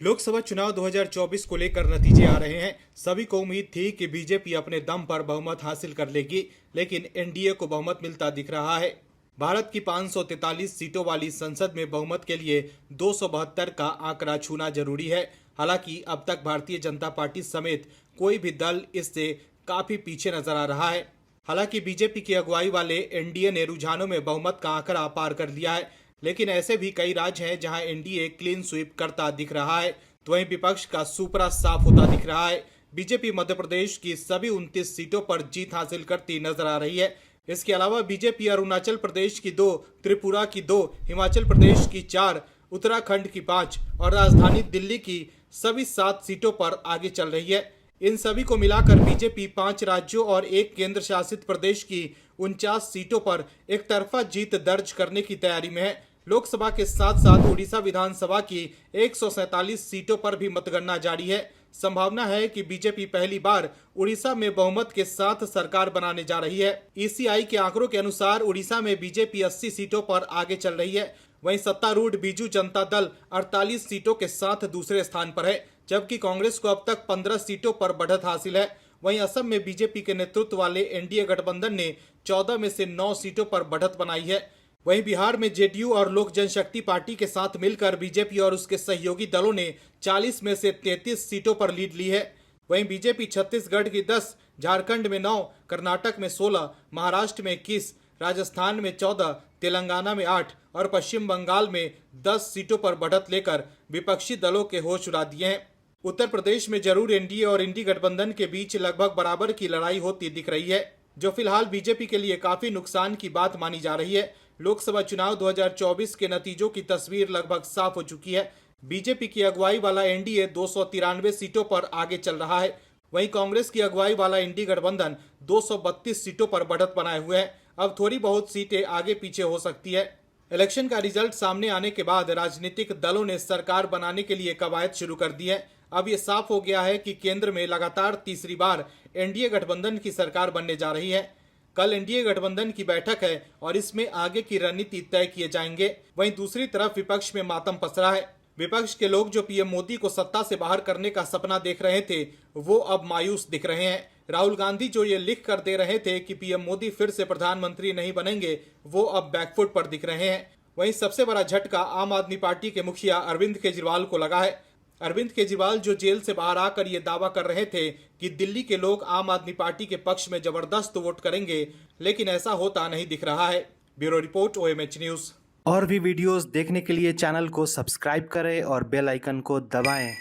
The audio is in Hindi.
लोकसभा चुनाव 2024 को लेकर नतीजे आ रहे हैं। सभी को उम्मीद थी कि बीजेपी अपने दम पर बहुमत हासिल कर लेगी, लेकिन एनडीए को बहुमत मिलता दिख रहा है। भारत की 543 सीटों वाली संसद में बहुमत के लिए 272 का आंकड़ा छूना जरूरी है। हालांकि अब तक भारतीय जनता पार्टी समेत कोई भी दल इससे काफी पीछे नजर आ रहा है। हालांकि बीजेपी की अगुवाई वाले एनडीए ने रुझानों में बहुमत का आंकड़ा पार कर लिया है, लेकिन ऐसे भी कई राज्य हैं जहां एनडीए क्लीन स्वीप करता दिख रहा है, तो वहीं विपक्ष का सुपरा साफ होता दिख रहा है। बीजेपी मध्य प्रदेश की सभी 29 सीटों पर जीत हासिल करती नजर आ रही है। इसके अलावा बीजेपी अरुणाचल प्रदेश की 2, त्रिपुरा की 2, हिमाचल प्रदेश की 4, उत्तराखंड की 5 और राजधानी दिल्ली की सभी 7 सीटों पर आगे चल रही है। इन सभी को मिलाकर बीजेपी 5 राज्यों और 1 केंद्र शासित प्रदेश की 49 सीटों पर एक तरफा जीत दर्ज करने की तैयारी में है। लोकसभा के साथ साथ उड़ीसा विधानसभा की 147 सीटों पर भी मतगणना जारी है। संभावना है कि बीजेपी पहली बार उड़ीसा में बहुमत के साथ सरकार बनाने जा रही है। ईसीआई के आंकड़ों के अनुसार उड़ीसा में बीजेपी 80 सीटों पर आगे चल रही है। वहीं सत्तारूढ़ बीजू जनता दल 48 सीटों के साथ दूसरे स्थान पर है, जबकि कांग्रेस को अब तक 15 सीटों पर बढ़त हासिल है। वहीं असम में बीजेपी के नेतृत्व वाले एनडीए गठबंधन ने 14 में से 9 सीटों पर बढ़त बनाई है। वहीं बिहार में जेडीयू और लोक जनशक्ति पार्टी के साथ मिलकर बीजेपी और उसके सहयोगी दलों ने 40 में से 33 सीटों पर लीड ली है। वहीं बीजेपी छत्तीसगढ़ की 10, झारखंड में 9, कर्नाटक में 16, महाराष्ट्र में 21, राजस्थान में 14, तेलंगाना में 8 और पश्चिम बंगाल में 10 सीटों पर बढ़त लेकर विपक्षी दलों के होश उड़ा दिए हैं। उत्तर प्रदेश में जरूर एनडीए और इंडी गठबंधन के बीच लगभग बराबर की लड़ाई होती दिख रही है, जो फिलहाल बीजेपी के लिए काफी नुकसान की बात मानी जा रही है। लोकसभा चुनाव 2024 के नतीजों की तस्वीर लगभग साफ हो चुकी है। बीजेपी की अगुवाई वाला एनडीए 293 सीटों पर आगे चल रहा है। वहीं कांग्रेस की अगुवाई वाला इंडी गठबंधन 232 सीटों पर बढ़त बनाए हुए है। अब थोड़ी बहुत सीटें आगे पीछे हो सकती है। इलेक्शन का रिजल्ट सामने आने के बाद राजनीतिक दलों ने सरकार बनाने के लिए कवायद शुरू कर दी है। अब ये साफ हो गया है कि केंद्र में लगातार तीसरी बार एनडीए गठबंधन की सरकार बनने जा रही है। कल एनडीए गठबंधन की बैठक है और इसमें आगे की रणनीति तय किए जाएंगे। वहीं दूसरी तरफ विपक्ष में मातम पसरा है। विपक्ष के लोग जो पीएम मोदी को सत्ता से बाहर करने का सपना देख रहे थे, वो अब मायूस दिख रहे हैं। राहुल गांधी जो ये लिख कर दे रहे थे कि पीएम मोदी फिर से प्रधानमंत्री नहीं बनेंगे, वो अब बैकफुट पर दिख रहे हैं। वहीं सबसे बड़ा झटका आम आदमी पार्टी के मुखिया अरविंद केजरीवाल को लगा है। अरविंद केजरीवाल जो जेल से बाहर आकर ये दावा कर रहे थे कि दिल्ली के लोग आम आदमी पार्टी के पक्ष में जबरदस्त वोट करेंगे, लेकिन ऐसा होता नहीं दिख रहा है। Bureau report, OMH news. और भी वीडियोस देखने के लिए चैनल को सब्सक्राइब करें और बेल आइकन को दबाएं।